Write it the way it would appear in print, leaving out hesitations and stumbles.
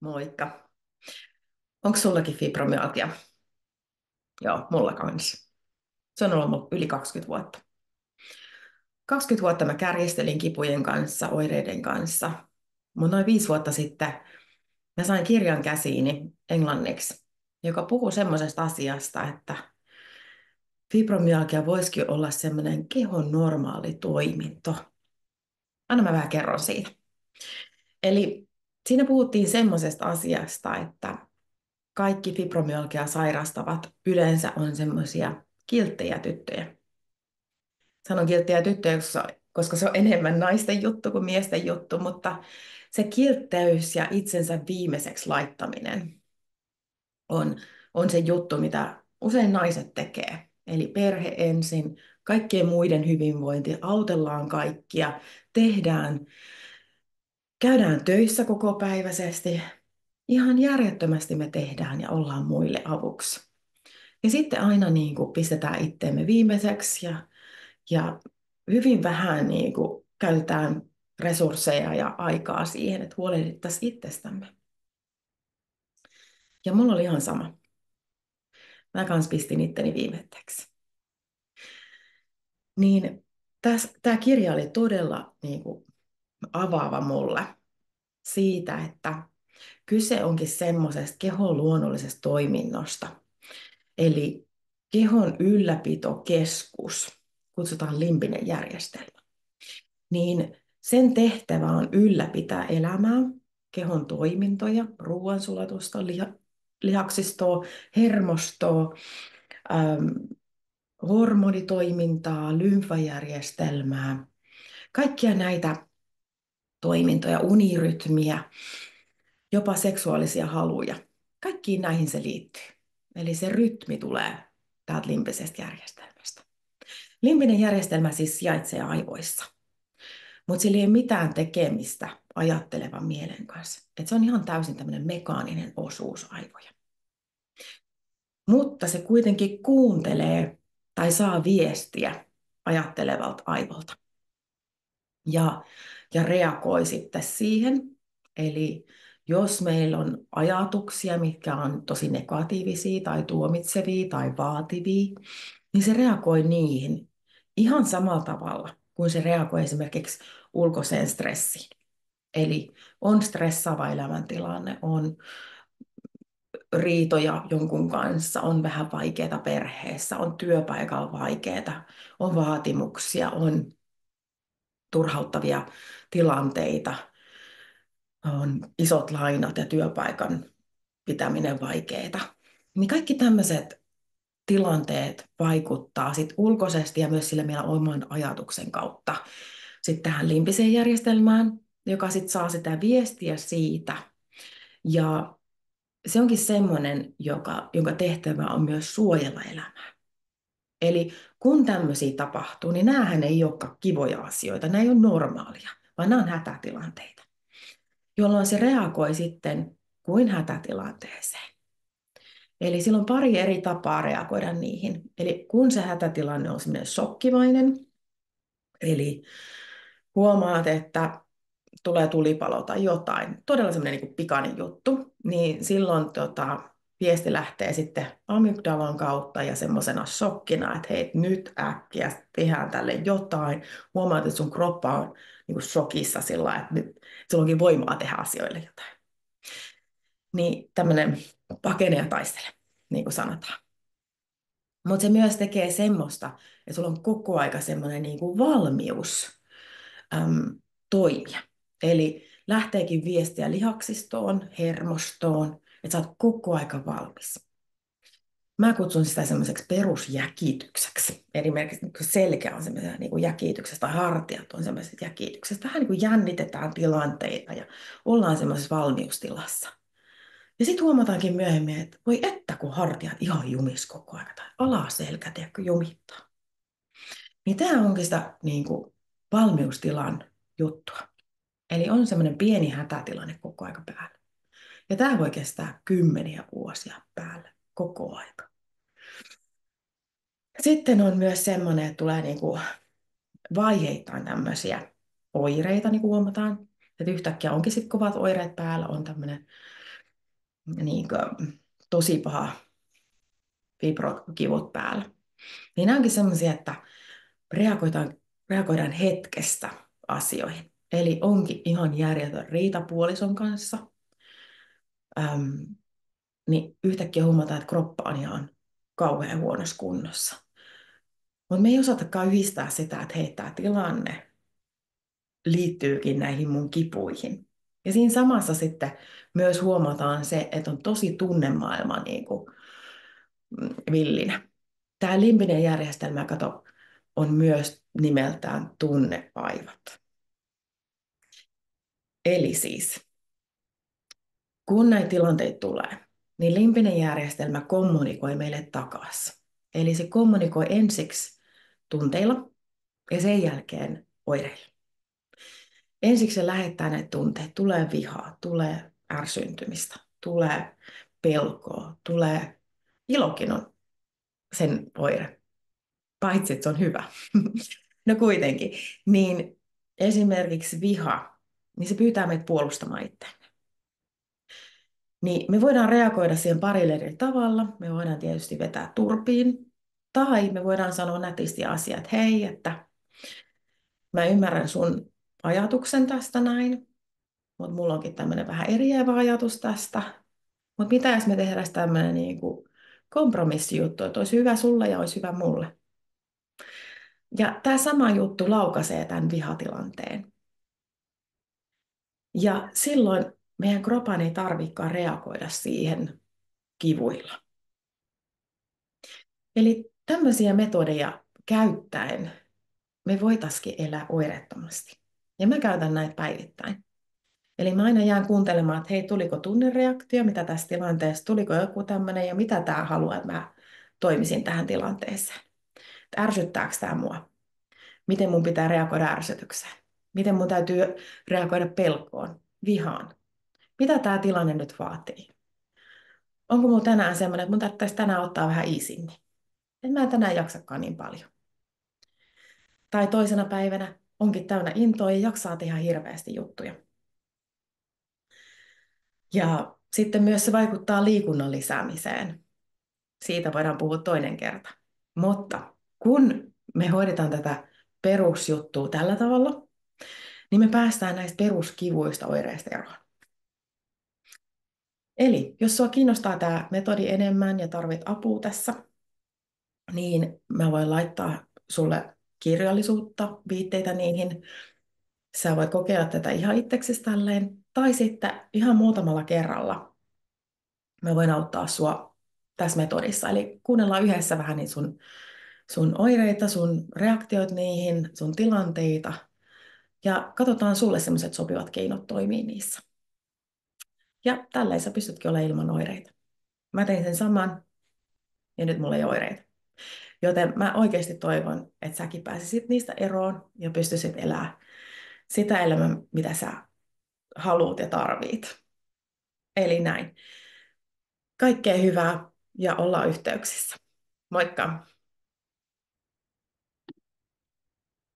Moikka. Onko sullakin fibromyalgia? Joo, mulla kanssa. Se on ollut mulla yli 20 vuotta. 20 vuotta mä kärjistelin kipujen kanssa, oireiden kanssa. Mutta noin 5 vuotta sitten mä sain kirjan käsiini englanniksi, joka puhuu semmoisesta asiasta, että fibromyalgia voisikin olla semmoinen kehon normaali toiminto. Anna mä vähän kerron siitä. Eli siinä puhuttiin semmoisesta asiasta, että kaikki fibromyalgia sairastavat yleensä on semmoisia kilttejä tyttöjä. Sanon kilttejä tyttöjä, koska se on enemmän naisten juttu kuin miesten juttu, mutta se kiltteys ja itsensä viimeiseksi laittaminen on, on se juttu, mitä usein naiset tekee. Eli perhe ensin, kaikkien muiden hyvinvointi, autellaan kaikkia, tehdään, käydään töissä kokopäiväisesti. Ihan järjettömästi me tehdään ja ollaan muille avuksi. Ja sitten aina niin kuin pistetään itteemme viimeiseksi ja hyvin vähän niin kuin käytetään resursseja ja aikaa siihen, että huolehdittaisiin itsestämme. Ja mulla oli ihan sama. Mä kans pistin itteni viimeiseksi. Niin tämä kirja oli todella niin kuin avaava mulle siitä, että kyse onkin semmoisesta kehon luonnollisesta toiminnosta. Eli kehon ylläpitokeskus, kutsutaan limbinen järjestelmä. Niin sen tehtävä on ylläpitää elämää, kehon toimintoja, ruoansulatusta, lihaksistoa, hermostoa, ähm, hormonitoimintaa, lymfajärjestelmää, kaikkia näitä toimintoja, unirytmiä, jopa seksuaalisia haluja. Kaikkiin näihin se liittyy. Eli se rytmi tulee täältä limbisestä järjestelmästä. Limbinen järjestelmä siis sijaitsee aivoissa. Mutta sillä ei ole mitään tekemistä ajattelevan mielen kanssa. Et se on ihan täysin tämmöinen mekaaninen osuus aivoja. Mutta se kuitenkin kuuntelee tai saa viestiä ajattelevalta aivolta. Ja reagoi sitten siihen. Eli jos meillä on ajatuksia, mitkä on tosi negatiivisia tai tuomitsevia tai vaativia, niin se reagoi niihin ihan samalla tavalla kuin se reagoi esimerkiksi ulkoiseen stressiin. Eli on stressaava elämäntilanne, on riitoja jonkun kanssa, on vähän vaikeaa perheessä, on työpaikalla vaikeaa, on vaatimuksia, on turhauttavia tilanteita, on isot lainat ja työpaikan pitäminen vaikeaa. Niin kaikki tämmöiset tilanteet vaikuttaa sit ulkoisesti ja myös sillä meidän oman ajatuksen kautta sitten tähän limbiseen järjestelmään, joka sitten saa sitä viestiä siitä. Ja se onkin semmoinen, jonka tehtävä on myös suojella elämää. Eli kun tämmöisiä tapahtuu, niin näähän ei olekaan kivoja asioita, nämä ei ole normaalia, vaan nämä on hätätilanteita, jolloin se reagoi sitten kuin hätätilanteeseen. Eli sillä on pari eri tapaa reagoida niihin. Eli kun se hätätilanne on semmoinen shokkivainen, eli huomaat, että tulee tulipalo tai jotain, todella semmoinen niin kuin pikainen juttu, niin silloin viesti lähtee sitten amygdalan kautta ja semmoisena shokkina, että hei, nyt äkkiä tehdään tälle jotain. Huomaat, että sun kroppa on niin kuin shokissa sillä, että nyt sulla onkin voimaa tehdä asioille jotain. Niin tämmöinen pakene ja taistele, niin kuin sanotaan. Mutta se myös tekee semmoista, että sulla on koko aika semmoinen niin kuin valmius toimia. Eli lähteekin viestiä lihaksistoon, hermostoon, että sä oot koko aika valmis. Mä kutsun sitä semmoiseksi perusjäkitykseksi. Esimerkiksi selkä on semmoisessa niin kuin jäkityksestä, tai hartiat on semmoisessa jäkityksestä. Vähän niin kuin jännitetään tilanteita ja ollaan semmoisessa valmiustilassa. Ja sitten huomataankin myöhemmin, että voi että kun hartiat ihan jumis koko ajan, tai alaselkä tiedätkö, jumittaa. Niin tämä onkin sitä niin kuin valmiustilan juttua. Eli on semmoinen pieni hätätilanne koko aika päällä. Ja tämä voi kestää kymmeniä vuosia päälle koko aika. Sitten on myös semmoinen, että tulee niinku vaiheittain tämmöisiä oireita, niin kuin huomataan. Että yhtäkkiä onkin sitten kovat oireet päällä, on tämmöinen niin kuin, tosi paha fibrokivut päällä. Niin nämä onkin sellaisia, että reagoidaan hetkestä asioihin. Eli onkin ihan järjetön riita puolison kanssa, äm, niin yhtäkkiä huomataan, että kroppa on ihan kauhean huonossa kunnossa. Mutta me ei osatakaan yhdistää sitä, että hei, tämä tilanne liittyykin näihin mun kipuihin. Ja siinä samassa sitten myös huomataan se, että on tosi tunnemaailma niin kuin, villinä. Tämä limbinen järjestelmä, kato, on myös nimeltään tunnevaivat. Eli siis, kun näitä tilanteita tulee, niin limbinen järjestelmä kommunikoi meille takaisin. Eli se kommunikoi ensiksi tunteilla ja sen jälkeen oireilla. Ensiksi se lähettää ne tunteet. Tulee vihaa, tulee ärsyntymistä, tulee pelkoa, tulee ilokin on sen oire. Paitsi, että se on hyvä. No kuitenkin. Niin esimerkiksi viha, niin se pyytää meitä puolustamaan itseämme. Niin me voidaan reagoida siihen parilla eri tavalla. Me voidaan tietysti vetää turpiin. Tai me voidaan sanoa nätisti asiat, että hei, että mä ymmärrän sun ajatuksen tästä näin, mutta mulla onkin tämmöinen vähän eriävä ajatus tästä. Mutta mitä jos me tehdään tämmöinen niinku kompromissijuttu, että olisi hyvä sulle ja olisi hyvä mulle. Ja tämä sama juttu laukaisee tämän vihatilanteen. Ja silloin meidän kropan ei tarvitsekaan reagoida siihen kivuilla. Eli tämmöisiä metodeja käyttäen me voitaisiin elää oireettomasti. Ja mä käytän näitä päivittäin. Eli mä aina jään kuuntelemaan, että hei, tuliko tunnereaktio, mitä tässä tilanteessa, tuliko joku tämmöinen ja mitä tämä haluaa, että mä toimisin tähän tilanteeseen. Ärsyttääkö tämä mua? Miten mun pitää reagoida ärsytykseen? Miten mun täytyy reagoida pelkoon, vihaan? Mitä tämä tilanne nyt vaatii? Onko mulla tänään semmoinen, että mun täytyisi tänään ottaa vähän iisimmin? En mä tänään jaksakaan niin paljon. Tai toisena päivänä onkin täynnä intoa ja jaksaa tehdä hirveästi juttuja. Ja sitten myös se vaikuttaa liikunnan lisäämiseen. Siitä voidaan puhua toinen kerta. Mutta kun me hoidetaan tätä perusjuttua tällä tavalla, niin me päästään näistä peruskivuista oireista eroon. Eli jos sua kiinnostaa tämä metodi enemmän ja tarvit apua tässä, niin mä voin laittaa sulle kirjallisuutta, viitteitä niihin. Sä voit kokeilla tätä ihan itseksesi tälleen. Tai sitten ihan muutamalla kerralla mä voin auttaa sua tässä metodissa. Eli kuunnellaan yhdessä vähän niin sun oireita, sun reaktioit niihin, sun tilanteita. Ja katsotaan sulle sellaiset sopivat keinot toimii niissä. Ja tälleen sä pystytkin olemaan ilman oireita. Mä tein sen saman ja nyt mulla ei ole oireita. Joten mä oikeasti toivon, että säkin pääsisit niistä eroon ja pystyisit elämään sitä elämää, mitä sä haluat ja tarvit. Eli näin. Kaikkea hyvää ja ollaan yhteyksissä. Moikka!